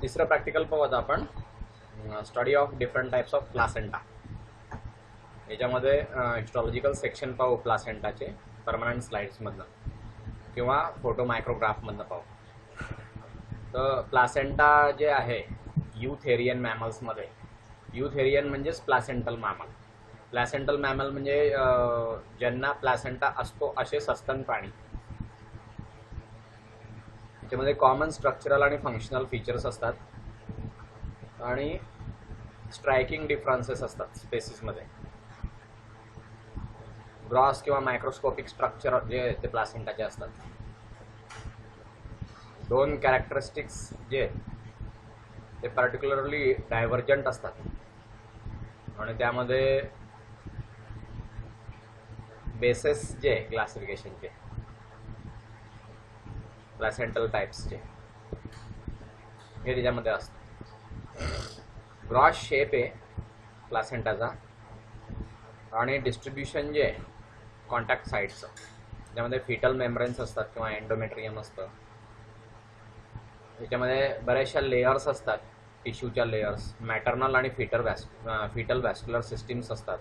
तिसरं प्रॅक्टिकल पाहू आता आपण study of different types of placenta. याच्यामध्ये हिस्टॉलॉजिकल सेक्शन पाहू प्लासेंटाचे परमनंट स्लाइड्समधनं किंवा फोटो मायक्रोग्राफमधनं पाहू. तर प्लासेंटा जे आहे युथेरियन मॅमल्समध्ये, युथेरियन म्हणजेच प्लासेंटल मॅमल. प्लासेंटल मॅमल म्हणजे ज्यांना प्लासेंटा असतो असे सस्तन प्राणी. त्याच्यामध्ये कॉमन स्ट्रक्चरल आणि फंक्शनल फीचर्स असतात आणि स्ट्रायकिंग डिफरन्सेस असतात स्पेसिसमध्ये. ग्रॉस किंवा मायक्रोस्कोपिक स्ट्रक्चर जे ते प्लासेंटाचे असतात. दोन कॅरेक्टरिस्टिक्स जे ते पर्टिक्युलरली डायव्हर्जंट असतात आणि त्यामध्ये बेसेस जे क्लासिफिकेशनचे प्लासेंटल टाइप्सचे हे त्याच्यामध्ये असतं. ग्रॉस शेप आहे प्लासेंटाचा आणि डिस्ट्रीब्युशन जे कॉन्टॅक्ट साईटचं त्यामध्ये फिटल मेम्ब्रेन्स असतात किंवा एंडोमेट्रियम असतं. त्याच्यामध्ये बऱ्याचशा लेयर्स असतात, टिश्यूच्या लेयर्स. मॅटर्नल आणि फिटल वॅस्क्युलर सिस्टीम्स असतात.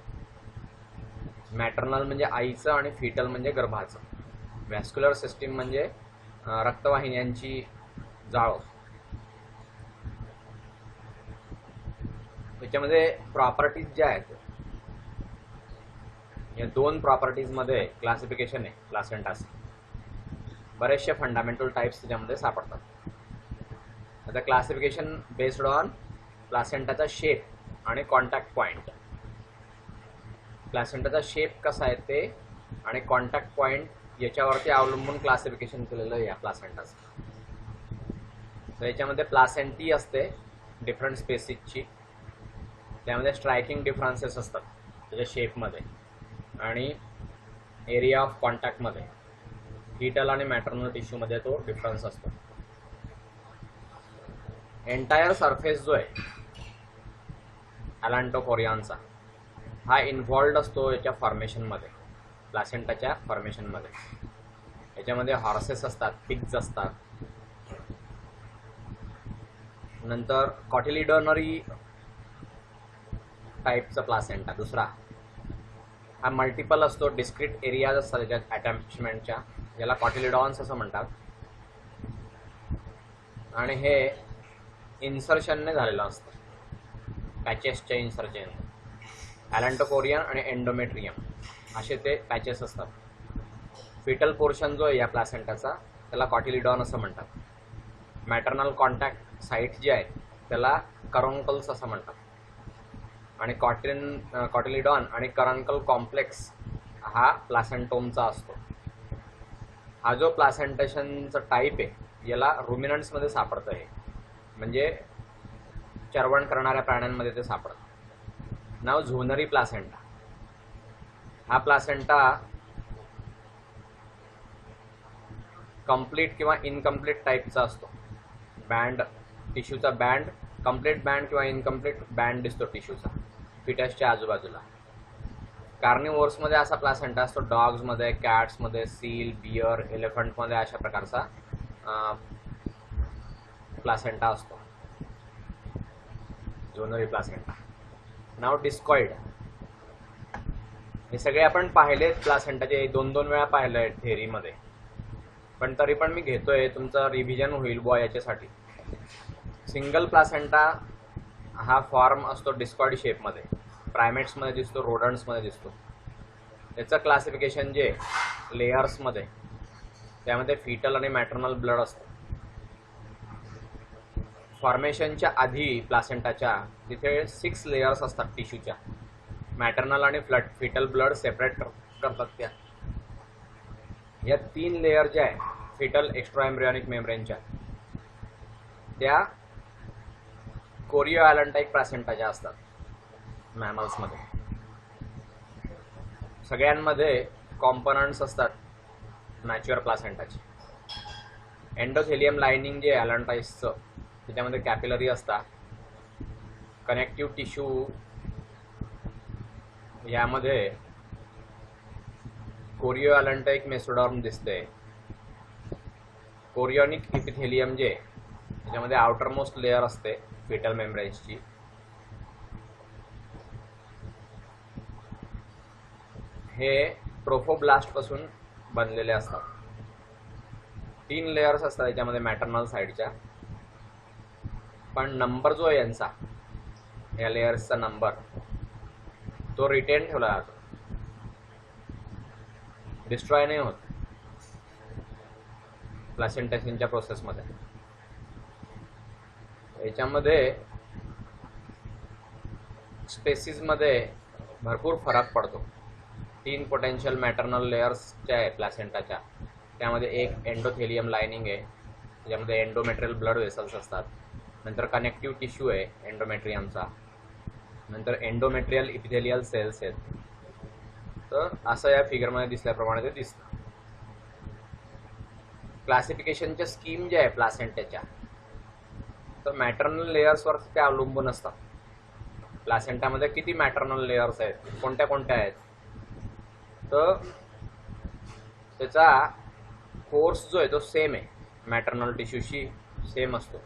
मॅटर्नल म्हणजे आईचं आणि फिटल म्हणजे गर्भाचं. वॅस्क्युलर सिस्टीम म्हणजे रक्तवाहिन्यांची जाळं. त्याच्यामध्ये प्रॉपर्टीज ज्या आहेत या दोन प्रॉपर्टीजमध्ये क्लासिफिकेशन आहे प्लासेंटाचं. बरेचसे फंडामेंटल टाइप्स त्याच्यामध्ये सापडतात. आता क्लासिफिकेशन बेस्ड ऑन प्लासेंटाचा शेप आणि कॉन्टॅक्ट पॉइंट. प्लासेंटाचा शेप कसा आहे ते आणि कॉन्टॅक्ट पॉइंट याच्यावरती अवलंबून क्लासिफिकेशन केलेलं आहे या प्लासेंटाचं. तर याच्यामध्ये प्लासेंटी असते डिफरंट स्पेसिसची. त्यामध्ये स्ट्रायकिंग डिफरन्सेस असतात त्याच्या शेपमध्ये आणि एरिया ऑफ कॉन्टॅक्टमध्ये. फिटल आणि मॅटर्नल टिश्यूमध्ये तो डिफरन्स असतो. एंटायर सरफेस जो आहे ॲलांटोकोरियनचा हा इन्व्हॉल्ड असतो याच्या फॉर्मेशनमध्ये, प्लासेंटाच्या फॉर्मेशनमध्ये. याच्यामध्ये हॉर्सेस असतात, पिग्स असतात. नंतर कॉटिलिडोनरी टाईपचा प्लासेंटा दुसरा हा मल्टिपल असतो. डिस्क्रीट एरियाज असतात त्याच्यात अटॅचमेंटच्या, ज्याला कॉटिलिडॉन्स असं म्हणतात. आणि हे इन्सर्शनने झालेलं असतं, पॅचेसच्या इन्सर्शन. ॲलांटोकोरियन आणि एंडोमेट्रियम असे ते पॅचेस असतात. फिटल पोर्शन जो आहे या प्लासेंटाचा त्याला कॉटिलिडॉन असं म्हणतात. मॅटर्नल कॉन्टॅक्ट साईट जे आहेत त्याला करॉन्कल्स असं म्हणतात. आणि कॉटिलिडॉन आणि करॉन्कल कॉम्प्लेक्स हा प्लासेंटोमचा असतो. हा जो प्लासेंटेशनचा टाईप आहे याला रुमिनंट्समध्ये सापडतं. हे म्हणजे चरवण करणाऱ्या प्राण्यांमध्ये ते सापडतं. नाव झोनरी प्लासेंटा. हा प्लासेंटा कंप्लीट किंवा इनकम्प्लीट टाईपचा असतो. बँड टिश्यूचा बँड, कंप्लीट बँड किंवा इनकम्प्लीट बँड दिसतो टिश्यूचा फिटसच्या आजूबाजूला. कार्निवोर्समध्ये असा प्लासेंटा असतो. डॉग्समध्ये, कॅट्समध्ये, सील, बियर, एलिफंटमध्ये अशा प्रकारचा प्लासेंटा असतो, झोनरी प्लासेंटा. नाव डिस्कॉइड. हे सगळे आपण पाहिलेत प्लासेंटाचे, दोन वेळा पाहिलं आहे थेअरीमध्ये, पण तरी पण मी घेतोय, तुमचं रिव्हिजन होईल बुवा याच्यासाठी. सिंगल प्लासेंटा हा फॉर्म असतो डिस्कॉइड शेपमध्ये. प्रायमेट्समध्ये दिसतो, रोडंट्समध्ये दिसतो. त्याचं क्लासिफिकेशन जे लेयर्समध्ये त्यामध्ये फिटल आणि मॅटर्नल ब्लड असतं. फॉर्मेशनच्या आधी प्लासेंटाच्या तिथे 6 लेयर्स असतात टिश्यूच्या. मॅटर्नल आणि फिटल ब्लड सेपरेट करतात त्या. या 3 लेयर ज्या आहे फिटल एक्स्ट्रा एम्ब्रियॉनिक मेम्ब्रेनच्या त्या कोरिओ ॲलंटाइक प्लासेंटाच्या असतात मॅमल्समध्ये. सगळ्यांमध्ये कॉम्पोनंट्स असतात मॅच्युअर प्लासेंटाचे. एंडोथेलियम लाइनिंग जे ॲलंटाइसचं त्याच्यामध्ये कॅपिलरी असतात. कनेक्टिव्ह टिश्यू यामध्ये कोरिओ ॲलंटाइक मेसोडॉर्म दिसते. कोरियॉनिक इपिथेलियम जे त्याच्यामध्ये आउटर मोस्ट लेअर असते फिटल मेम्ब्रेन्सची, हे ट्रोफोब्लास्ट पासून बनलेले असतात. 3 लेयर्स असतात याच्यामध्ये मॅटर्नल साईडच्या, पण नंबर जो आहे यांचा, या लेयर्सचा नंबर तो रिटेन ठेवला जातो, डिस्ट्रॉय नाही होत प्लासेंटेशनच्या प्रोसेसमध्ये. याच्यामध्ये स्पेसिसमध्ये भरपूर फरक पडतो. 3 पोटेन्शियल मॅटर्नल लेयर्सच्या आहे प्लासेंटाच्या, त्यामध्ये एक एंडोथेलियम लाइनिंग आहे, त्याच्यामध्ये एंडोमेट्रियल ब्लड वेसल्स असतात, नंतर कनेक्टिव्ह टिश्यू आहे एंडोमेट्रियमचा, नंतर एंडोमेट्रियल इपिथेलियल सेल्स आहेत. तर असं या फिगरमध्ये दिसल्याप्रमाणे ते दिसतं. क्लासिफिकेशनच्या स्कीम जे आहे प्लासेंटाच्या, तर मॅटर्नल लेयर्सवर ते अवलंबून असतात. प्लासेंटामध्ये किती मॅटर्नल लेयर्स आहेत, कोणत्या कोणत्या आहेत, तर त्याचा कोर्स जो आहे तो सेम आहे, मॅटर्नल टिश्यूशी सेम असतो.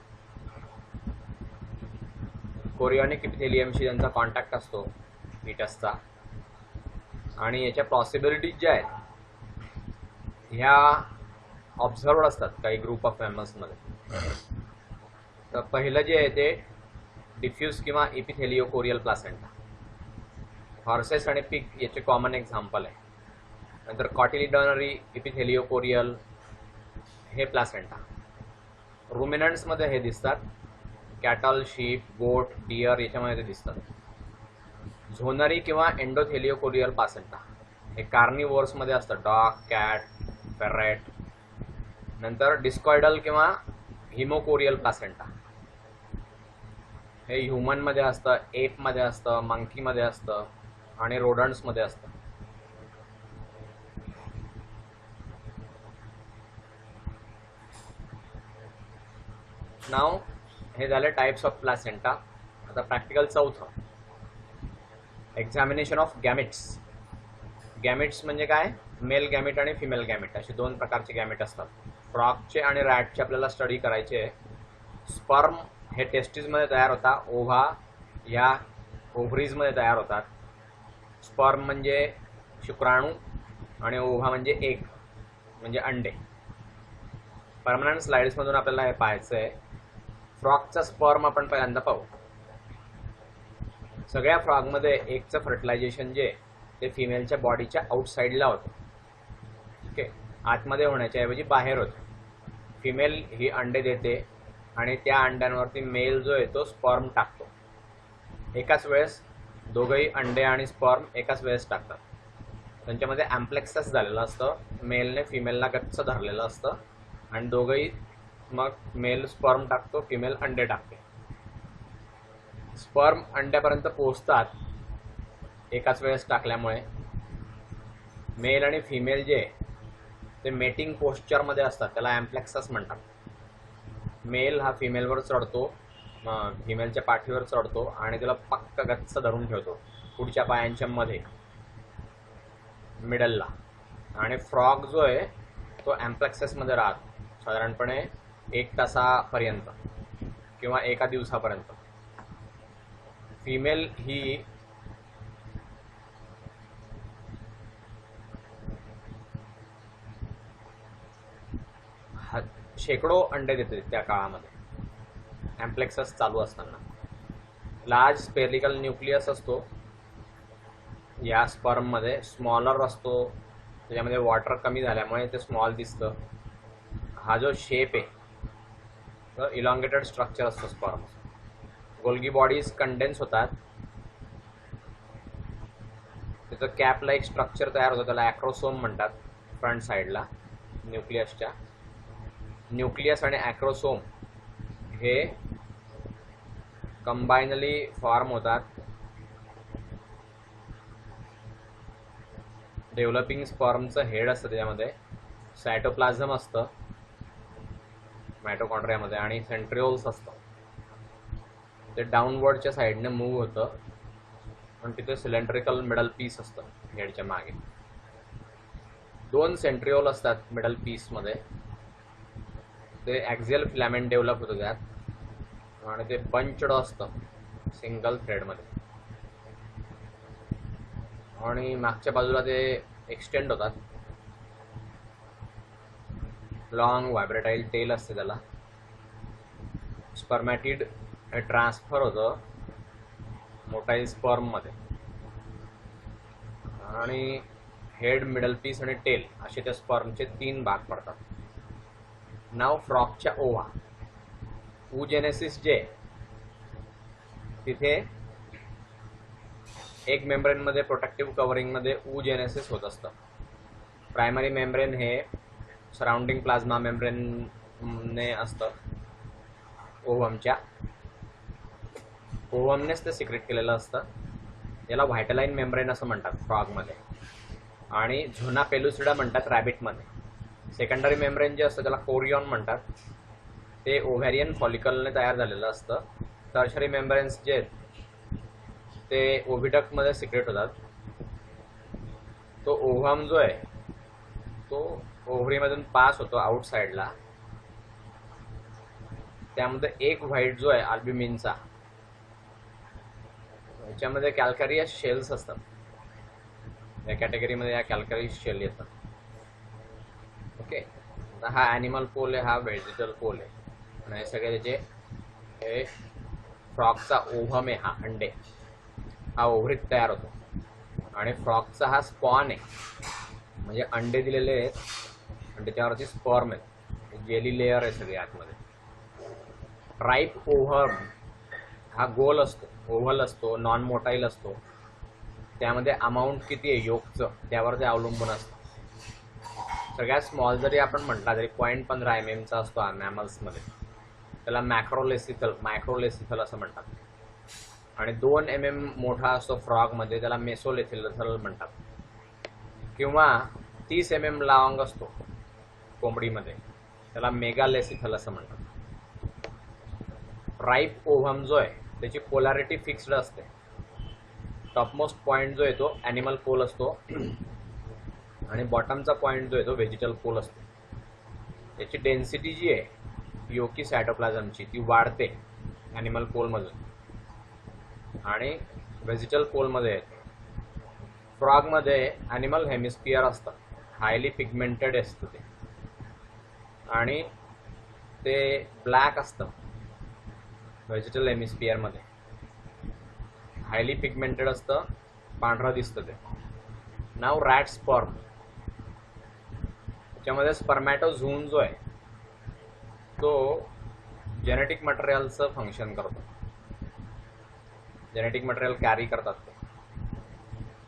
कोरियॉनिक इपिथेलियमशी त्यांचा कॉन्टॅक्ट असतो फिटसचा, आणि याच्या पॉसिबिलिटीज ज्या आहेत ह्या ऑब्झर्वड असतात काही ग्रुप ऑफ मेंबर्समध्ये. तर पहिलं जे आहे ते डिफ्यूज किंवा इपिथेलियोकोरियल प्लासेंटा, हॉर्सेस आणि पिग याचे कॉमन एक्झाम्पल आहे. नंतर कॉटिलिडोनरी इपिथेलियोकोरियल हे प्लासेंटा. रुमिनंट्समध्ये हे दिसतात, कॅटल, शीप, गोट, डिअर याच्यामध्ये ते दिसतात. झोनरी किंवा एंडोथेलियोकोरियल प्लासेंटा हे कार्निवोर्समध्ये असतात, डॉग, कॅट, फॅरेट. नंतर डिस्कॉइडल किंवा हिमोकोरियल प्लासेंटा हे ह्युमनमध्ये असतं, एपमध्ये असतं, मंकीमध्ये असतं आणि रोडंट्समध्ये असतं. नाव हे झाले टाइप्स ऑफ प्लासेंटा. आता प्रॅक्टिकल चौथं, एक्झामिनेशन ऑफ गॅमिट्स. गॅमिट्स म्हणजे काय, मेल गॅमिट आणि फिमेल गॅमिट असे 2 प्रकारचे गॅमिट असतात. फ्रॉगचे आणि रॅटचे आपल्याला स्टडी करायचे. स्पर्म हे टेस्टिसमध्ये तयार होता, ओव्हा या ओव्हरीजमध्ये तयार होतात. स्पर्म म्हणजे शुक्राणू आणि ओव्हा म्हणजे एग म्हणजे अंडे. परमनंट स्लाइड्समधून आपल्याला हे पाहायचं आहे. फ्रॉगचा स्पर्म आपण पहिल्यांदा पाहू. सगळ्या फ्रॉगमध्ये एगचं फर्टिलायझेशन जे ते फिमेलच्या बॉडीच्या आउटसाईडला होतं. ठीक आहे, आतमध्ये होण्याच्या ऐवजी बाहेर होतं. फिमेल ही अंडे देते आणि त्या अंड्यांवरती मेल जो आहे तो स्पर्म टाकतो. एकाच वेळेस दोघंही अंडे आणि स्पर्म एकाच वेळेस टाकतात. त्यांच्यामध्ये ॲम्प्लेक्सस झालेलं असतं, मेलने फिमेलला गच्च धरलेलं असतं आणि दोघंही मग मेल स्पर्म टाकतो, फिमेल अंडे टाकते. स्पर्म अंड्यापर्यंत पोहोचतात एकाच वेळेस टाकल्यामुळे. मेल आणि फिमेल जे ते मेटिंग पोस्चरमध्ये असतात, त्याला ॲम्प्लेक्सस म्हणतात. मेल हा फिमेलवर चढतो, फिमेलच्या पाठीवर चढतो आणि त्याला पक्क गच्च धरून ठेवतो पुढच्या पायांच्या मध्ये मिडलला. आणि फ्रॉग जो आहे तो ॲम्प्लेक्ससमध्ये राहतो साधारणपणे 1 तासापर्यंत किंवा 1 दिवसापर्यंत. फिमेल ही शेकडो अंडे देते त्या काळामध्ये ॲम्प्लेक्सस चालू असताना. लार्ज स्पेरिकल न्यूक्लियस असतो या स्पर्ममध्ये, स्मॉलर असतो, त्याच्यामध्ये वॉटर कमी झाल्यामुळे ते स्मॉल दिसतं. हा जो शेप आहे तो इलॉंगेटेड स्ट्रक्चर असतो स्पर्म. गोल्गी बॉडीज कंडेन्स होतात, त्याचं कॅप लाईक स्ट्रक्चर तयार होतं, त्याला ॲक्रोसोम म्हणतात फ्रंट साईडला न्यूक्लियसच्या. न्यूक्लियस आणि ॲक्रोसोम हे कंबाईनली फॉर्म होतात. डेव्हलपिंग स्पर्मचं हेड असतं, त्याच्यामध्ये सायटोप्लाझम असतं मायटोकॉन्ड्रियामध्ये आणि सेंट्रिओल्स असतं. ते डाऊनवर्डच्या साईडने मूव्ह होतं आणि तिथे सिलेंड्रिकल मिडल पीस असतं हेडच्या मागे. 2 सेंट्रिओल असतात मिडल पीसमध्ये ते ॲक्झियल फिलामेंट डेव्हलप होतं त्यात आणि ते बंचड असतं सिंगल थ्रेडमध्ये आणि मागच्या बाजूला ते एक्सटेंड होतात. लॉंग व्हायब्रेटाईल टेल असते त्याला. स्पर्मॅटिड हे ट्रान्सफर होतं मोटाईल स्पर्ममध्ये आणि हेड, मिडल पीस आणि टेल असे त्या स्पर्मचे 3 भाग पडतात. नाव फ्रॉकच्या ओव्हा oogenesis जे तिथे एक मेम्ब्रेनमध्ये प्रोटेक्टिव्ह कव्हरिंगमध्ये oogenesis होत असतं. प्रायमरी मेम्ब्रेन हे सराउंडिंग प्लाझ्मा मेम्ब्रेनने असतं. ओव्हमच्या ओव्हमनेच ते सिक्रेट केलेलं असतं. याला व्हायटलाईन मेम्ब्रेन असं म्हणतात फ्रॉगमध्ये आणि झोना पेलुसिडा म्हणतात रॅबिटमध्ये. सेकंडरी मेम्ब्रेन जे असतं त्याला कोरियॉन म्हणतात. ते ओव्हॅरियन फॉलिकलने तयार झालेलं असतं. टर्शरी मेम्ब्रेन्स जे आहेत ते ओव्हिडक्टमध्ये सिक्रेट होतात. तो ओव्हम जो आहे तो ओव्हरीमधून पास होतो आउटसाईडला. त्यामध्ये एक व्हाईट जो आहे अल्ब्युमिनचा, याच्यामध्ये कॅल्कॅरियस शेल्स असतात. या कॅटेगरीमध्ये या कॅल्कॅरियस शेल येतात. ओके, हा ॲनिमल पोल आहे, हा व्हेजिटल पोल आहे आणि हे सगळे त्याचे हे फ्रॉकचा ओव्हम आहे. हा अंडे हा ओव्हरीत तयार होतो आणि फ्रॉकचा हा स्पॉन आहे, म्हणजे अंडे दिलेले आहेत आणि त्याच्यावरती स्पर्म आहेत. जेली लेअर आहे सगळी आतमध्ये. राईप ओव्हम हा गोल असतो, ओव्हल असतो, नॉन मोटाईल असतो. त्यामध्ये अमाऊंट किती आहे योगचं त्यावर ते अवलंबून असतं. सगळ्यात स्मॉल जरी आपण म्हटला तरी 0.15 mm असतो हा मॅमल्समध्ये. त्याला मायक्रोलेसिथल असं म्हणतात. आणि 2 mm मोठा असतो फ्रॉगमध्ये, त्याला मेसोलेथिथल म्हणतात. किंवा 30 mm लाँग असतो कोंबडीमध्ये, त्याला मेगालेसिथल असं म्हणतात. राईप ओव्हम जो आहे त्याची पोलॅरिटी फिक्स्ड असते. टॉपमोस्ट पॉईंट जो आहे तो ॲनिमल पोल असतो आणि बॉटमचा पॉईंट जो आहे तो व्हेजिटल पोल असतो. याची डेन्सिटी जी आहे योकी सायटोप्लाझमची ती वाढते ॲनिमल पोलमधून आणि व्हेजिटल पोलमध्ये येते. फ्रॉगमध्ये ॲनिमल हेमिस्फियर असतं, हायली पिगमेंटेड असतं ते आणि ते ब्लॅक असतं. व्हेजिटल हेमिस्फियरमध्ये हायली पिगमेंटेड असतं, पांढरं दिसतं ते. नाव रॅट स्पर्म. त्याच्यामध्ये स्पर्मॅटोझोन जो आहे तो जेनेटिक मटेरियलचं फंक्शन करतो. जेनेटिक मटेरियल कॅरी करतात ते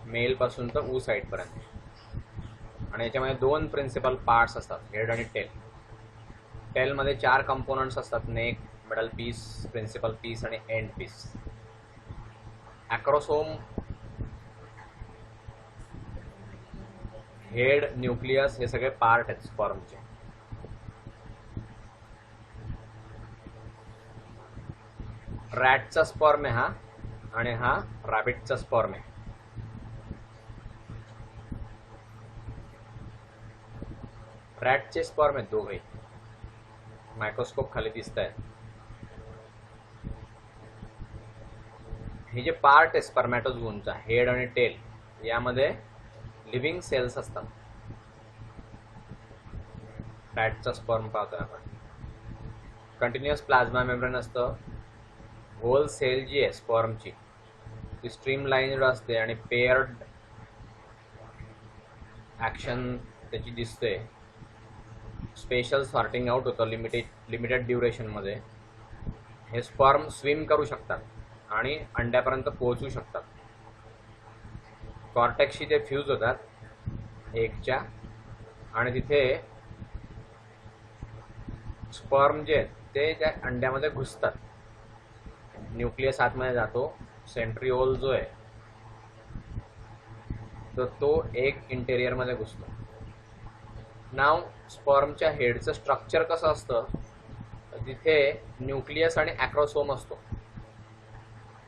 मेलपासून तर ऊ साईडपर्यंत. आणि याच्यामध्ये 2 प्रिन्सिपल पार्ट्स असतात, हेड आणि टेल. टेलमध्ये 4 कंपोनंट्स असतात, neck, middle piece, principal piece आणि end piece. Acrosome, head, nucleus हे सगळे पार्ट आहेत स्पर्मचे. रॅटचा स्पर्म आहे हा आणि हा रॅबिटचा स्पर्म आहे. रॅटचे स्पर्म आहेत दोघे, मायक्रोस्कोप खाली दिसत आहेत. हे जे पार्ट आहे स्पर्मॅटोझोनचा, हेड आणि टेल, यामध्ये लिव्हिंग सेल्स असतात. रॅटचा स्पर्म पाहतोय आपण. कंटिन्युअस प्लाझ्मा मेम्ब्रेन असतं. होल सेल जी आहे स्पर्मची ती स्ट्रीमलाइन्ड असते आणि पेअर्ड ॲक्शन त्याची दिसते. स्पेशल सॉर्टिंग आउट होतं लिमिटेड ड्युरेशनमध्ये. हे स्पर्म स्विम करू शकतात आणि अंड्यापर्यंत पोहोचू शकतात. कॉर्टेक्सशी ते फ्यूज होतात एगच्या आणि तिथे स्पर्म जे आहेत ते त्या अंड्यामध्ये घुसतात. न्यूक्लियस आतमध्ये जातो. सेंट्रिओल जो आहे तर तो एक इंटेरियरमध्ये घुसतो. नाव स्पर्मच्या हेडचं स्ट्रक्चर कसं असतं, तिथे न्यूक्लियस आणि ॲक्रोसोम असतो.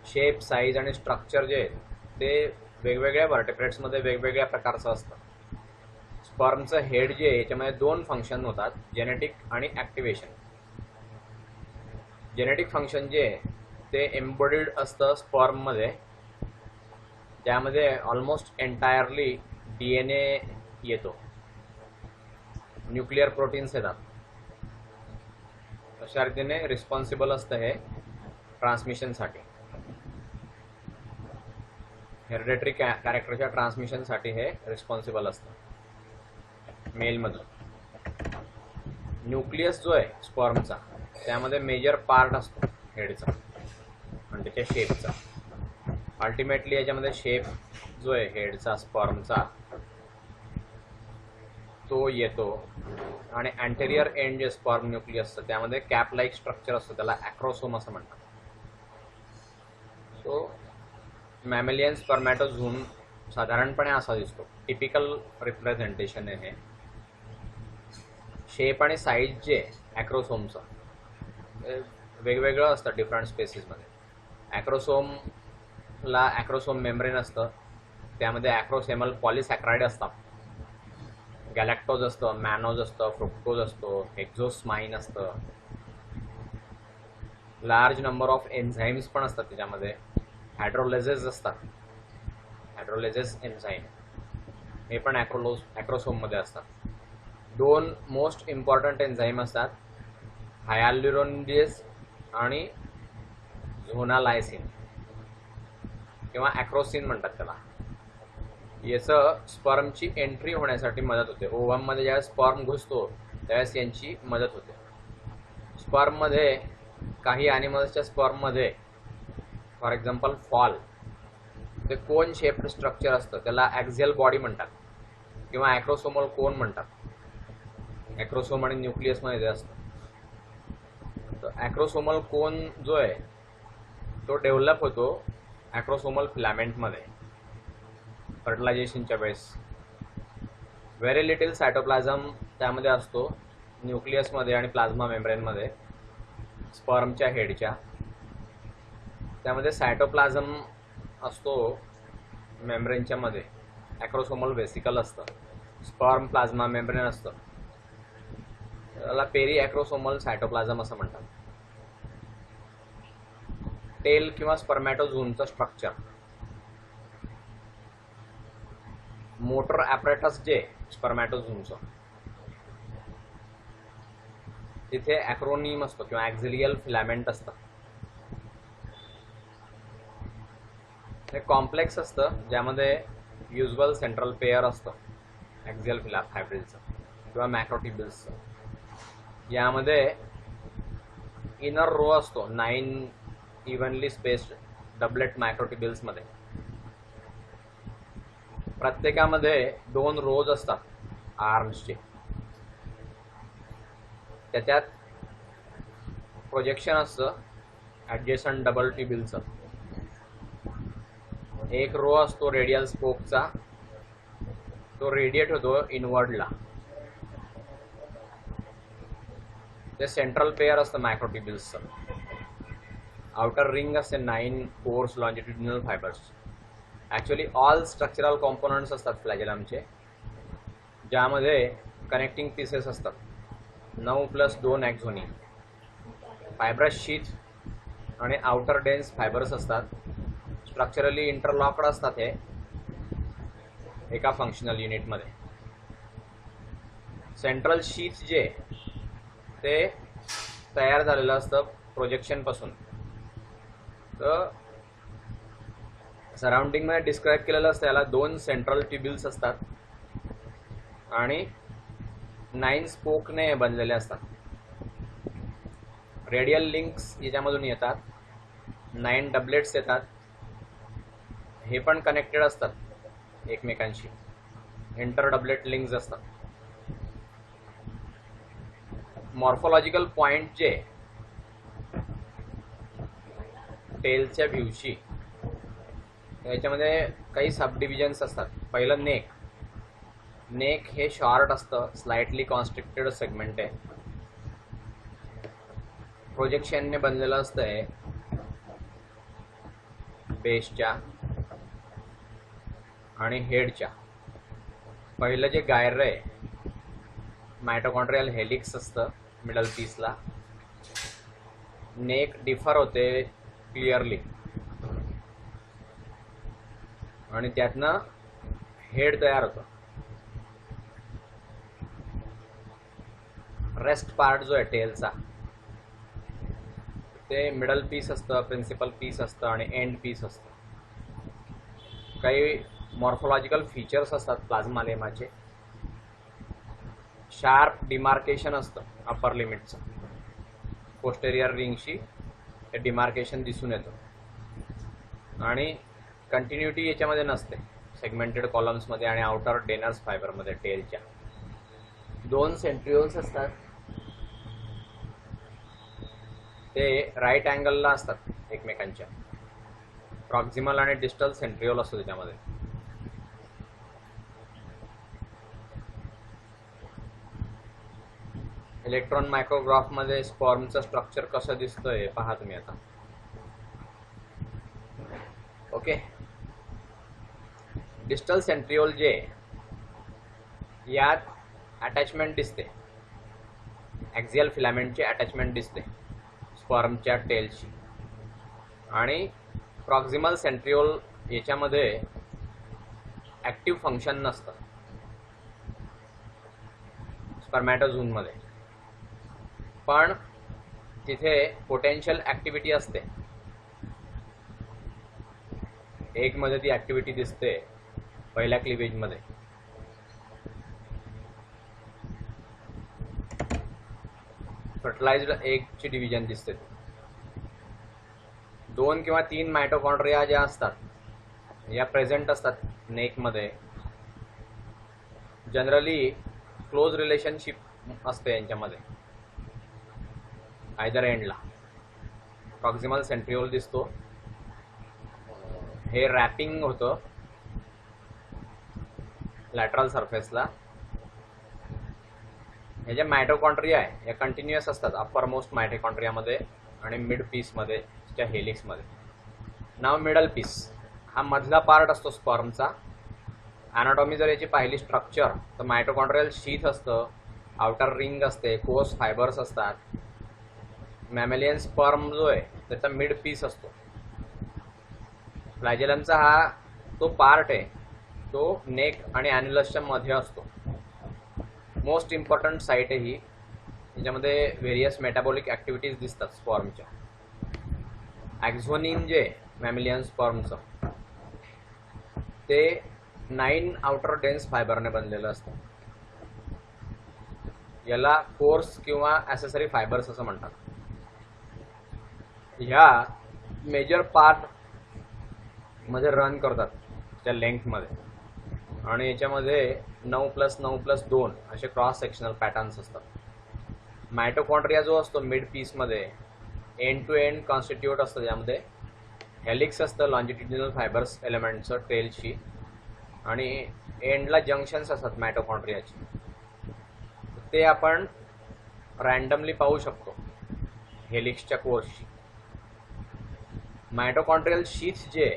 शेप, साईज आणि स्ट्रक्चर जे आहे ते वेगवेगळ्या व्हर्टेब्रेट्समध्ये वेगवेगळ्या प्रकारचं असतं. स्पर्मचं हेड जे आहे याच्यामध्ये दोन फंक्शन होतात, जेनेटिक आणि ॲक्टिवेशन. जेनेटिक फंक्शन जे आहे ते एम्बॉडीड असतं स्पर्ममध्ये, त्यामध्ये ऑलमोस्ट एंटायरली DNA येतो, न्यूक्लिअर प्रोटीन्स येतात. अशा रीतीने रिस्पॉन्सिबल असतं हे ट्रान्समिशनसाठी, हेरिडेटरी कॅरेक्टरच्या ट्रान्समिशनसाठी हे रिस्पॉन्सिबल असतं मेलमधून. न्यूक्लियस जो आहे स्पर्मचा त्यामध्ये मेजर पार्ट असतो हेडचा आणि त्याच्या शेपचा. अल्टिमेटली याच्यामध्ये शेप जो आहे हेडचा स्पर्मचा तो येतो आणि अँटेरियर एंड जे स्पर्म न्यूक्लियसचं त्यामध्ये कॅप लाईक स्ट्रक्चर असतं, त्याला ॲक्रोसोम असं म्हणतात. सो मॅमेलियन स्पर्मॅटोझूम साधारणपणे असा दिसतो, टिपिकल रिप्रेझेंटेशन आहे हे. शेप आणि साईज जे ॲक्रोसोमचं वेगवेगळं असतं डिफरंट स्पेसिसमध्ये. ॲक्रोसोमला ॲक्रोसोम मेम्ब्रेन असतं, त्यामध्ये ॲक्रोसेमल पॉलिसॅक्राइड असतात, गॅलॅक्टोज असतं, मॅनोज असतं, फ्रुक्टोज असतो, हेक्झोस्माइन असतं, लार्ज नंबर ऑफ एन्झाईम्स पण असतात त्याच्यामध्ये, हायड्रोलेजेस असतात, हायड्रोलेजेस एन्झाईम हे पण ॲक्रोसोममध्ये असतात. दोन मोस्ट इम्पॉर्टंट एन्झाईम असतात, हायाल्युरोनिडेज आणि झोनालायसिन किंवा ॲक्रोसिन म्हणतात त्याला. याचं स्पर्मची एंट्री होण्यासाठी मदत होते. ओव्हममध्ये ज्यावेळेस स्पर्म घुसतो त्यावेळेस यांची मदत होते. स्पर्ममध्ये काही ॲनिमल्सच्या स्पर्ममध्ये फॉर एक्झाम्पल फॉल, ते कोन शेप्ड स्ट्रक्चर असतं, त्याला ॲक्झियल बॉडी म्हणतात किंवा ॲक्रोसोमल कोन म्हणतात. ॲक्रोसोम आणि न्यूक्लियसमध्ये ते असतं. तर ॲक्रोसोमल कोन जो आहे तो डेव्हलप होतो ॲक्रोसोमल फिलामेंटमध्ये फर्टिलायझेशनच्या वेळेस. व्हेरी लिटिल सायटोप्लाझम त्यामध्ये असतो, न्यूक्लियसमध्ये आणि प्लाझ्मा मेम्ब्रेनमध्ये स्पर्मच्या हेडच्या. त्यामध्ये सायटोप्लाझम असतो मेम्ब्रेनच्या मध्ये, ॲक्रोसोमल वेसिकल असतं, स्पर्म प्लाझ्मा मेम्ब्रेन असतं, त्याला पेरी ॲक्रोसोमल सायटोप्लाझम असं म्हणतात. टेल किंवा स्पर्मॅटोझूमचं स्ट्रक्चर. मोटर ॲपरेटस जे स्पर्मॅटोझूमचं, तिथे ॲक्रोनिम असतो किंवा ॲक्झिलियल फिलामेंट असतं. हे कॉम्प्लेक्स असतं ज्यामध्ये युज्युअल सेंट्रल पेयर असतं ॲक्झियल फायब्रिलचं किंवा मॅक्रोट्युब्युल्सचं. यामध्ये इनर रो असतो 9 इव्हनली स्पेस्ड डबलेट मायक्रोट्युब्युल्समध्ये. प्रत्येकामध्ये 2 रोज असतात आर्म्सचे. त्याच्यात प्रोजेक्शन असतं ॲडजेसंट डबल ट्युब्युलचं. एक रो असतो रेडियल स्पोकचा, तो रेडिएट होतो इनवर्डला. ते सेंट्रल पेयर असतं मायक्रोट्युब्युल्सचं. आउटर रिंग असते 9 course longitudinal fibres. Actually all structural components असतात फ्लॅजेलमचे, ज्यामध्ये कनेक्टिंग पीसेस असतात 9 + 2 ॲक्झोनी, फायब्रस शीथ आणि आउटर डेन्स फायबर्स असतात. स्ट्रक्चरली इंटरलॉकड असतात हे एका फंक्शनल युनिटमध्ये. सेंट्रल शीथ जे ते तयार झालेलं असतं प्रोजेक्शनपासून. तर सराउंडिंगमध्ये डिस्क्राईब केलेलं असतं, याला 2 सेंट्रल ट्युब्युल्स असतात आणि 9 स्पोकने बनलेले असतात. रेडियल लिंक्स याच्यामधून येतात, 9 डबलेट्स येतात, हे पण कनेक्टेड असतात एकमेकांशी, इंटर डबलेट लिंक्स असतात. मॉर्फोलॉजिकल पॉइंट जे टेलच्या व्ह्यूशी, याच्यामध्ये काही सब डिव्हिजन्स असतात. पहिलं नेक. नेक हे शॉर्ट असतं, स्लाइटली कॉन्स्ट्रिक्टेड सेगमेंट आहे, प्रोजेक्शनने बनलेलं असतं हे बेसच्या आणि हेडच्या. पहिलं जे गायर आहे मायटोकॉन्ड्रियल हेलिक्स असतं मिडल पीसला, नेक डिफर होते क्लिअरली आणि त्यातनं हेड तयार होतं. रेस्ट पार्ट जो आहे टेलचा ते मिडल पीस असतं, प्रिन्सिपल पीस असतं आणि एंड पीस असतं. काही मॉर्फोलॉजिकल फीचर्स असतात प्लाझ्मा लेमाचे. शार्प डिमार्केशन असतं अपर लिमिटचं, पोस्टेरियर रिंगशी हे डिमार्केशन दिसून येतं आणि कंटिन्युटी याच्यामध्ये नसते सेगमेंटेड कॉलम्समध्ये आणि आउटर डेनर्स फायबरमध्ये. टेलच्या 2 सेंट्रिओल्स असतात, ते राईट अँगलला असतात एकमेकांच्या. प्रॉक्झिमल आणि डिस्टल सेंट्रिओल असतो त्याच्यामध्ये. इलेक्ट्रॉन मायक्रोग्राफमध्ये स्पर्मचं स्ट्रक्चर कसं दिसतंय हे पहा तुम्ही आता. ओके, डिस्टल सेंट्रिओल जे यात अटॅचमेंट दिसते, ॲक्झियल फिलामेंटची अटॅचमेंट दिसते स्पर्मच्या टेलशी. आणि प्रॉक्झिमल सेंट्रिओल याच्यामध्ये ॲक्टिव्ह फंक्शन नसतं स्पर्मॅटोझूनमध्ये, पण तिथे पोटेन्शियल ॲक्टिव्हिटी असते. एगमध्ये ती ॲक्टिव्हिटी दिसते पहिल्या क्लिवेजमध्ये. फर्टिलाइज्ड एगची डिव्हिजन दिसते. 2 किंवा 3 मायटोकॉन्ड्रिया ज्या असतात या प्रेझेंट असतात नेकमध्ये. जनरली क्लोज रिलेशनशिप असते यांच्यामध्ये. आयदर एंडला प्रॉक्झिमल सेंट्रिओल दिसतो, हे रॅपिंग होतं लॅटरल सरफेसला. हे जे मायटोकॉन्ड्रिया आहे या कंटिन्युअस असतात अप्पर मोस्ट मायटोकॉन्ड्रियामध्ये आणि मिड पीसमध्ये च्या हेलिक्समध्ये. नाव मिडल पीस हा मधला पार्ट असतो स्पर्मचा. ॲनाटॉमी जर याची पाहिली स्ट्रक्चर तर मायटोकॉन्ड्रियल शीथ असतं, आउटर रिंग असते, कोर्स फायबर्स असतात. मॅमेलियन स्पर्म जो आहे त्याचा मिड पीस असतो. फ्लॅजेलमचा हा तो पार्ट आहे तो नेक आणि ॲन्युलसच्या मध्ये असतो. मोस्ट इम्पॉर्टंट साईट आहे ही. याच्यामध्ये व्हेरियस मेटाबॉलिक ॲक्टिव्हिटीज दिसतात स्पर्मच्या. ॲक्झोनिन जे मॅमेलियन स्पर्मचं ते 9 आउटर डेन्स फायबरने बनलेलं असतं. याला कोर्स किंवा ॲसेसरी फायबर्स असं म्हणतात. ह्या मेजर पार्ट मध्ये रन करतात त्या लेंथमध्ये आणि याच्यामध्ये 9+9+2 असे क्रॉस सेक्शनल पॅटर्न्स असतात. मायटोकॉन्ड्रिया जो असतो मिड पीसमध्ये एंड टू एंड कॉन्स्टिट्यूट असतं. त्यामध्ये हेलिक्स असतं लॉन्जिट्युडिनल फायबर्स एलिमेंटचं टेलशी आणि एंडला जंक्शन्स असतात मायटोकॉन्ड्रियाची. ते आपण रँडमली पाहू शकतो हेलिक्सच्या कोर्सशी. मायटोकॉन्ड्रियल शीथ जे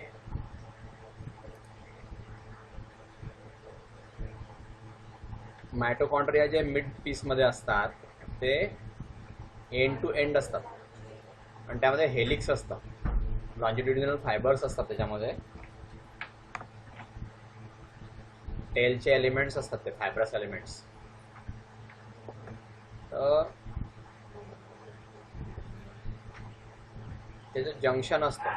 मायटोकॉन्ड्रिया जे मिड पीसमध्ये असतात ते एंड टू एंड असतात आणि त्यामध्ये हेलिक्स असतं, लॉन्जिट्युडिनल फायबर्स असतात त्याच्यामध्ये. टेलचे एलिमेंट्स असतात ते फायब्रस एलिमेंट्स. तर त्याचं जंक्शन असतं.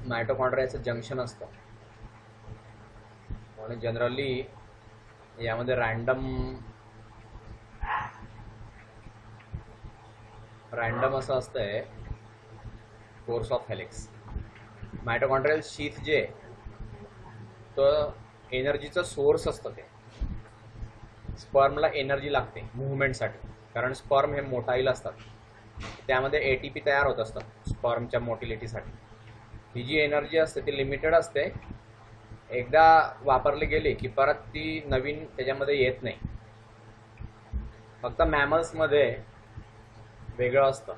मायटोकॉन्ड्रियाचं जंक्शन असतं आणि जनरली यामध्ये रँडम असं असतंय course of helix. Mitochondrial sheath जे तर एनर्जीचं सोर्स असतं. ते स्पर्मला एनर्जी लागते मुव्हमेंटसाठी, कारण स्पर्म हे मोटाईल असतात. त्यामध्ये ATP तयार होत असतात स्पर्मच्या मोटिलिटीसाठी. ही जी एनर्जी असते ती लिमिटेड असते. एकदा वापरली गेली की परत ती नवीन त्याच्यामध्ये येत नाही. फक्त मॅमल्समध्ये वेगळं असतं.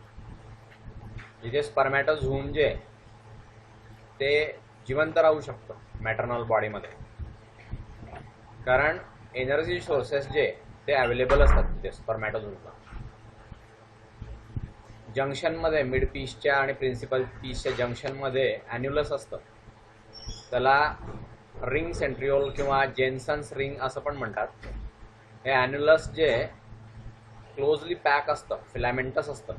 जिथे स्पर्मॅटोझूम जे ते जिवंत राहू शकतं मॅटर्नल बॉडीमध्ये, कारण एनर्जी सोर्सेस जे ते अवेलेबल असतात तिथे स्पर्मॅटोझोइडला. जंक्शनमध्ये मिड पीसच्या आणि प्रिन्सिपल पीसच्या जंक्शनमध्ये ॲन्युलस असतं. त्याला रिंग सेंट्रिओल किंवा जेन्सन्स रिंग असं पण म्हणतात. हे ॲन्युलस जे क्लोजली पॅक असतं, फिलामेंटस असतं.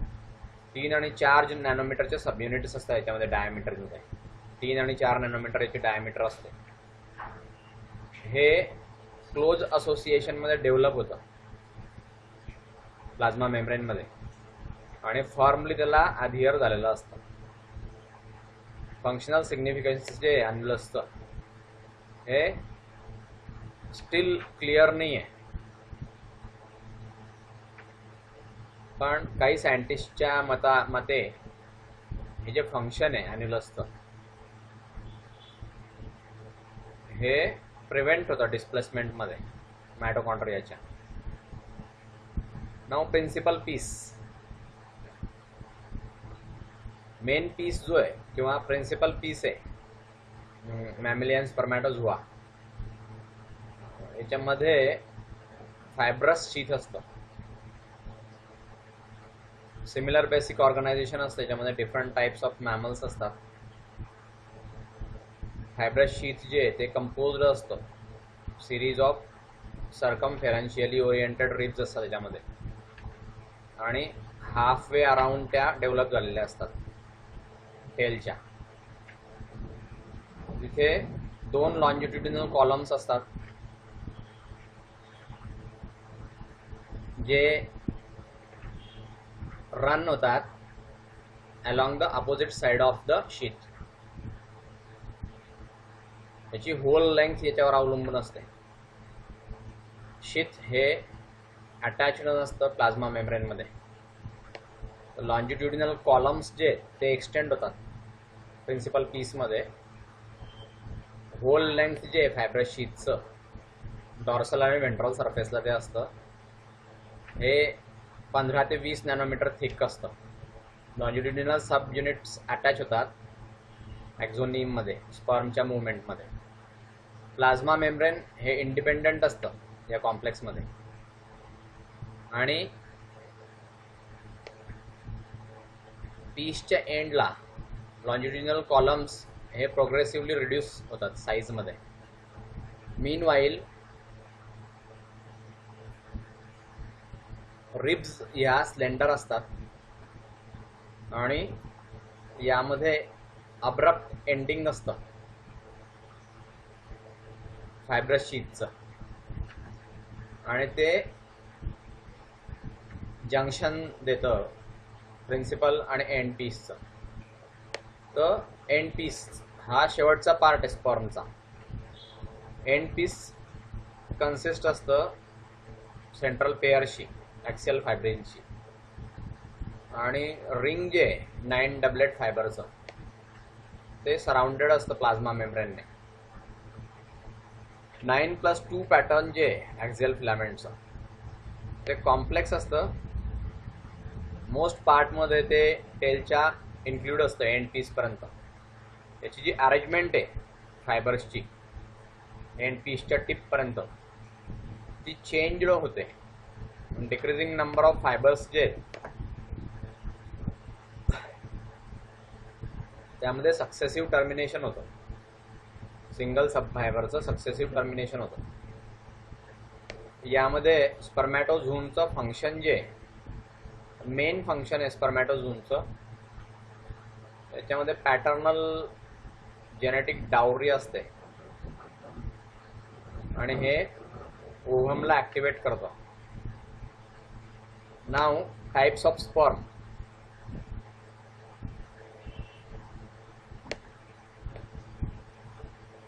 3 आणि 4 नॅनोमीटरचे सब युनिट्स असतात याच्यामध्ये डायमीटरमध्ये. 3 आणि 4 नॅनोमीटर याची डायमीटर असते. हे क्लोज असोसिएशनमध्ये डेव्हलप होतं प्लाझ्मा मेम्ब्रेनमध्ये आणि फॉर्मली त्याला ॲडहिअर झालेलं असतं. फंक्शनल सिग्निफिकन्स जे ॲन्युलसचं हे स्टील क्लिअर नाही आहे, पण काही सायंटिस्टच्या मते हे जे फंक्शन आहे ॲन्युलसचं हे प्रिव्हेंट होतं डिस्प्लेसमेंटमध्ये मायटोकॉन्ड्रियाच्या. Now principal piece, main piece जो आहे किंवा प्रिन्सिपल पीस आहे मॅमिलियन स्पर्मॅटोझोआ, याच्यामध्ये फायब्रस शीथ असतं. सिमिलर बेसिक ऑर्गनायझेशन असतं, याच्यामध्ये डिफरंट टाइप्स ऑफ मॅमल्स असतात. फायब्रस शीथ जे ते कंपोज्ड असतं series of circumferentially oriented ribs असतात त्याच्यामध्ये, आणि हाफ वे अराउंड त्या डेव्हलप झालेल्या असतात टेलच्या. तिथे 2 लॉन्जिट्युडिनल कॉलम्स असतात जे रन होतात along the opposite side of the sheath. याची होल लेंथ याच्यावर अवलंबून असते. शीथ हे अटॅच्ड नसतं प्लाझ्मा मेम्ब्रेनमध्ये. लॉन्जिट्युडिनल कॉलम्स जे ते एक्सटेंड होतात प्रिन्सिपल पीसमध्ये. होल लेंथ जे फायब्रस शीथचं डॉर्सल आणि वेंट्रल सरफेसला ते असतं हे 15 ते 20 नॅनोमीटर थिक असतं. लॉन्जिट्युडिनल सब युनिट्स अटॅच होतात ॲक्झोनियममध्ये स्पर्मच्या मुवमेंटमध्ये. प्लाझ्मा मेम्ब्रेन हे इंडिपेंडंट असतं या कॉम्प्लेक्समध्ये, आणि पीसच्या एंडला लॉन्जिट्युडिनल कॉलम्स हे प्रोग्रेसिव्हली रिड्यूस होतात साईजमध्ये. मीनवाईल रिब्स ह्या स्लेंडर असतात आणि यामध्ये अब्रप्ट एंडिंग नसतं फायब्रस शीथचं, आणि ते जंक्शन देतं प्रिन्सिपल आणि एंड पीसचं. तर एंड पीस हा शेवटचा पार्ट आहे स्पर्मचा. एंड पीस कन्सिस्ट असतं सेंट्रल पेअरशी, ॲक्सियल फायब्रिनशी, आणि रिंग जे 9 डबलेट फायबरचं ते सराउंडेड असतं प्लाझ्मा मेम्ब्रेनने. 9+2 पॅटर्न जे ॲक्सियल फिलामेंटचं ते कॉम्प्लेक्स असतं. मोस्ट पार्टमध्ये ते टेलच्या इन्क्लूड असतं एंड पीसपर्यंत. याची जी अरेंजमेंट आहे फायबर्सची एंड पीसच्या टिपपर्यंत ती चेंज्ड होते. डिक्रीजिंग नंबर ऑफ फायबर्स जे त्यामध्ये सक्सेसिव्ह टर्मिनेशन होतं. सिंगल सब फायबरचं सक्सेसिव्ह टर्मिनेशन होतं. यामध्ये स्पर्मॅटोझोनचं फंक्शन जे मेन फंक्शन आहे स्पर्मॅटोझोनचं, त्याच्यामध्ये पॅटर्नल जेनेटिक डावरी असते आणि हे ओव्हमला ॲक्टिवेट करतं. Now types of sperm.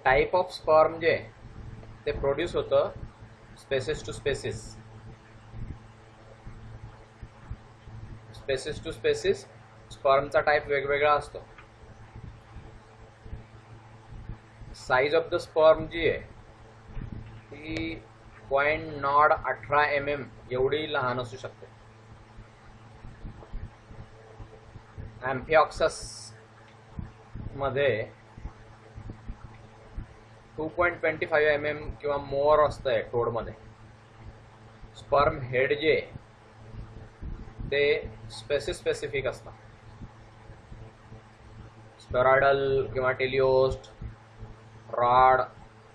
Type of sperm जे ते प्रोड्यूस होतं species to species. Species to species स्पर्मचा टाइप वेगवेगळा असतो. साईज ऑफ द स्पर्म जी आहे ती 0.18 mm एवढी लहान असू शकते. ॲम्फिऑक्सस मध्ये 2.25 mm किंवा मोर असतंय टोडमध्ये. स्पर्म हेड जे ते स्पेसिफिक असतात. स्पेरॉइडल किंवा टेलिओस्ट, रॉड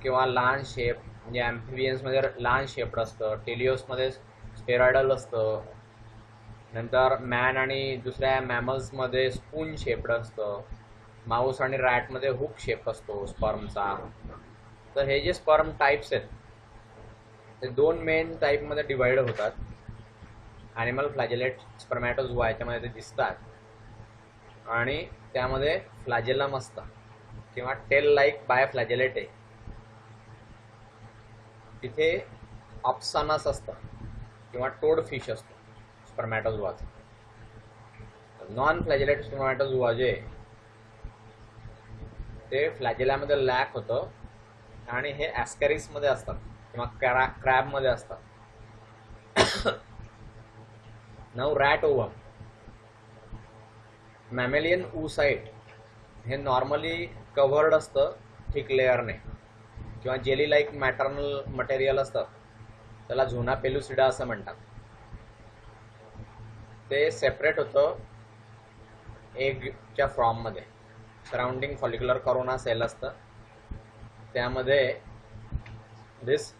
किंवा लहान शेप, म्हणजे ॲम्फिबियन्समध्ये लहान शेप्ड असतं, टेलिओसमध्ये स्पेरॉइडल असतं, नंतर मॅन आणि दुसऱ्या मॅमल्समध्ये स्पून शेप्ड असतं, माऊस आणि रॅटमध्ये हुक शेप असतो स्पर्मचा. तर हे जे स्पर्म टाईप्स आहेत ते दोन मेन टाईपमध्ये डिवाइड होतात. ॲनिमल फ्लॅजेलेट स्पर्मॅटोझोआ याच्यामध्ये ते दिसतात, आणि त्यामध्ये फ्लॅजेलम असतं किंवा टेल लाईक बाय फ्लॅजेलेट आहे. तिथे ऑप्सानस असतं किंवा टोड फिश असतो स्पर्मॅटोझोआचं. नॉन फ्लॅजेलेट स्पर्मॅटोझोआ जे ते फ्लॅजेलामध्ये लॅक होतं आणि हे ॲस्कॅरिसमध्ये असतात किंवा क्रॅबमध्ये असतात. Now rat ovum, mammalian oocyte हे नॉर्मली कव्हर्ड असतं थिक लेअरने किंवा जेली लाईक मॅटर्नल मटेरियल असतं, त्याला झोना पेलुसिडा असं म्हणतात. ते सेपरेट होतं एगच्या फॉर्ममध्ये. सराउंडिंग फॉलिक्युलर करोना सेल असतं, त्यामध्ये दिस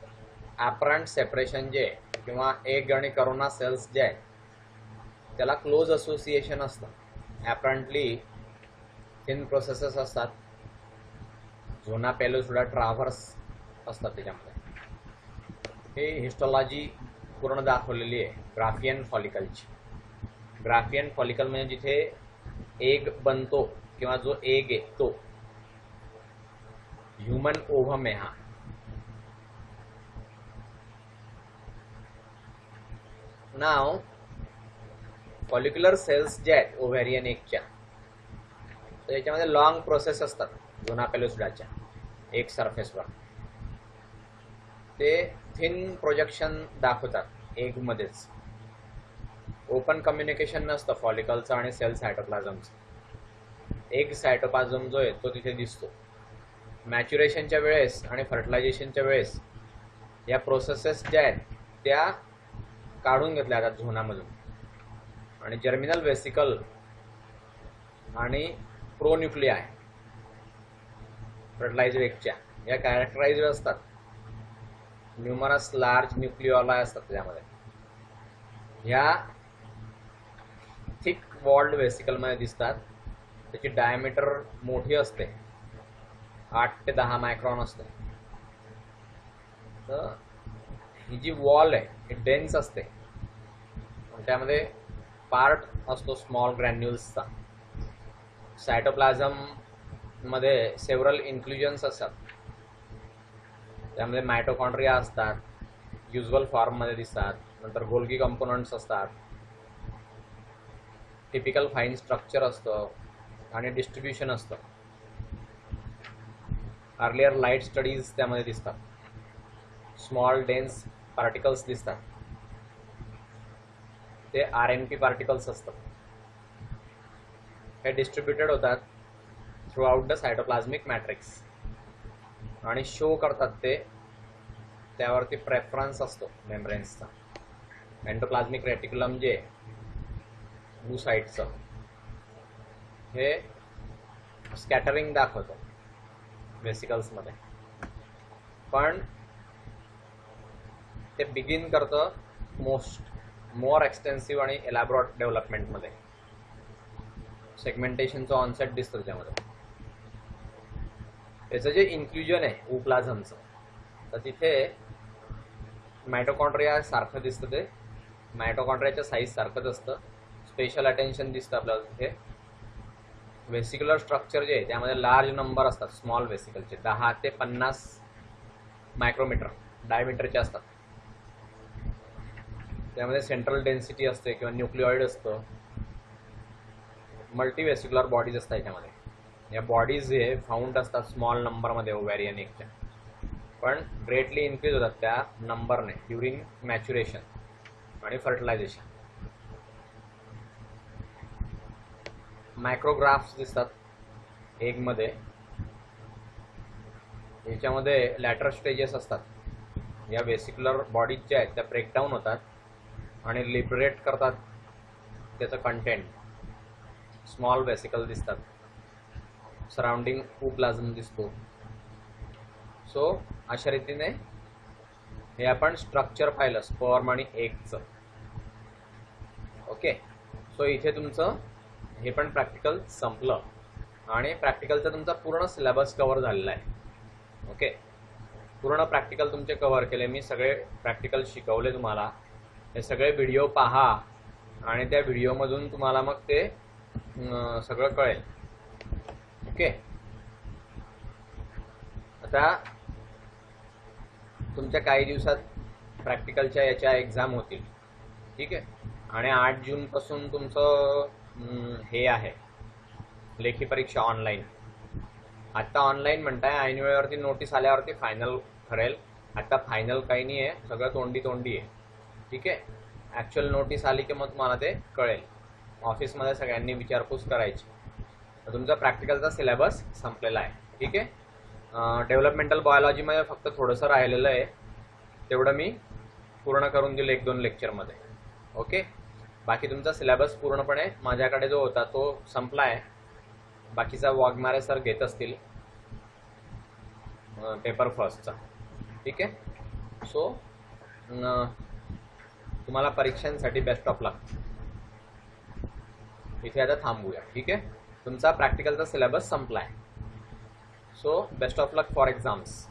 ॲपरंट सेपरेशन जे किंवा एग आणि करोना सेल्स जे आहेत त्याला क्लोज असोसिएशन असतं. ॲपरंटली थिन प्रोसेसेस असतात, झोना पेलुसिडा ट्राव्हर्स असतात त्याच्यामध्ये. हे हिस्टॉलॉजी पूर्ण दाखवलेली आहे ग्राफियन फॉलिकलची. ग्राफियन फॉलिकल म्हणजे जिथे एग बनतो किंवा जो एग आहे तो. ह्युमन ओव्हम आहे हा. नाव फॉलिक्युलर सेल्स जे आहेत ओव्हॅरियन एगच्या, तर याच्यामध्ये लॉंग प्रोसेस असतात झोना पेलुसिडाच्या एक सरफेसवर. ते थिन प्रोजेक्शन दाखवतात एगमध्येच. ओपन कम्युनिकेशन नसतं फॉलिकलचं आणि सेल सायटोप्लाझमचं. एग सायटोप्लाझम जो आहे तो तिथे दिसतो. मॅच्युरेशनच्या वेळेस आणि फर्टिलायझेशनच्या वेळेस या प्रोसेसेस ज्या आहेत त्या काढून घेतल्या जातात झोनामधून, आणि जर्मिनल वेसिकल आणि प्रोन्यूक्लियाय फर्टिलायझर एगच्या या कॅरेक्टराइज्ड असतात. न्यूमरस लार्ज न्यूक्लिओलाय असतात त्यामध्ये. ह्या थिक वॉल्ड वेसिकलमध्ये दिसतात. त्याची डायमीटर मोठी असते, 8 ते 10 मायक्रॉन असते. तर ही जी वॉल आहे ही डेन्स असते, त्यामध्ये पार्ट असतो स्मॉल ग्रॅन्युल्सचा. सायटोप्लाझम मध्ये सेव्हरल इन्क्लुजन्स असतात, त्यामध्ये मायटोकॉन्ड्रिया असतात, युज्युअल फॉर्ममध्ये दिसतात. नंतर गोल्गी कंपोनंट्स असतात, टिपिकल फाईन स्ट्रक्चर असतं आणि डिस्ट्रीब्युशन असतं. अर्लियर लाईट स्टडीज त्यामध्ये दिसतात. स्मॉल डेन्स पार्टिकल्स दिसतात, ते RNP पार्टिकल्स असतात. हे डिस्ट्रीब्युटेड होतात थ्रू आउट द सायटोप्लाझमिक मॅट्रिक्स आणि शो करतात ते. त्यावरती प्रेफरन्स असतो मेम्ब्रेन्सचा. एंडोप्लाझमिक रेटिक्युलम जे oocyteचं हे स्कॅटरिंग दाखवतं वेसिकल्समध्ये, पण ते बिगिन करतं मोर एक्सटेन्सिव्ह आणि एलॅबोरेट डेव्हलपमेंटमध्ये. सेगमेंटेशनचं ऑनसेट दिसतं त्यामध्ये. त्याचं जे इन्क्ल्युजन आहे ओप्लाझमचं, तर तिथे मायटोकॉन्ड्रिया सारखं दिसतं. ते मायटोकॉन्ड्रियाच्या साईज सारखंच असतं. स्पेशल अटेन्शन दिसतं आपल्याला तिथे. वेसिक्युलर स्ट्रक्चर जे आहे त्यामध्ये लार्ज नंबर असतात स्मॉल वेसिकलचे, 10 ते 50 मायक्रोमीटर डायमीटरचे असतात. त्यामध्ये सेंट्रल डेन्सिटी असते किंवा न्यूक्लिओइड असतं. मल्टीवेसिक्युलर बॉडीज असतात याच्यामध्ये. या बॉडीज हे फाउंड असतात स्मॉल नंबरमध्ये ओव्हॅरियन एगच्या, पण ग्रेटली इन्क्रीज होतात त्या नंबरने ड्युरिंग मॅच्युरेशन आणि फर्टिलायझेशन. मायक्रोग्राफ्स दिसतात एगमध्ये. याच्यामध्ये लॅटर स्टेजेस असतात. या वेसिक्युलर बॉडीज ज्या आहेत त्या ब्रेकडाऊन होतात आणि लिबरेट करतात त्याचं कंटेंट. स्मॉल वेसिकल दिसतात, सराउंडिंग ओप्लाझ्म दिसतो. सो अशा रीतीने हे आपण स्ट्रक्चर पाहिलं स्पर्म आणि एगचं. ओके, सो इथे तुमचं हे पण प्रॅक्टिकल संपलं आणि प्रॅक्टिकलचा तुमचा पूर्ण सिलेबस कव्हर झालेला आहे. ओके, पूर्ण प्रॅक्टिकल तुमचे कव्हर केले मी, सगळे प्रॅक्टिकल शिकवले तुम्हाला. हे सगळे व्हिडिओ पहा आणि त्या व्हिडिओमधून तुम्हाला मग ते सगळं कळेल. ओके, आता तुमच्या काही दिवसात प्रॅक्टिकलच्या याच्या एक्झाम होतील. ठीक आहे, आणि 8 जूनपासून तुमचं हे आहे लेखी परीक्षा ऑनलाईन. आत्ता ऑनलाईन म्हणताय, ऐन वेळेवरती नोटीस आल्यावरती फायनल ठरेल. आत्ता फायनल काही नाही आहे, सगळं तोंडी तोंडी आहे. ठीक आहे, ॲक्च्युअल नोटीस आली की मग तुम्हाला ते कळेल. ऑफिसमध्ये सगळ्यांनी विचारपूस करायची. तुमचा प्रॅक्टिकलचा सिलेबस संपलेला आहे. ठीक आहे, डेव्हलपमेंटल बायोलॉजीमध्ये फक्त थोडंसं राहिलेलं आहे, तेवढं मी पूर्ण करून दिलं 1-2 लेक्चरमध्ये. ओके, बाकी तुमचा सिलेबस पूर्णपणे माझ्याकडे जो होता तो संपला आहे. बाकीचा वाघमारे सर घेत असतील पेपर फर्स्टचा. ठीक आहे, सो तुम्हाला परीक्षांसाठी बेस्ट ऑफ लक. इथे आता थांबूया. ठीक आहे, तुमचा प्रॅक्टिकलचा सिलेबस संपला आहे. So best of luck for exams.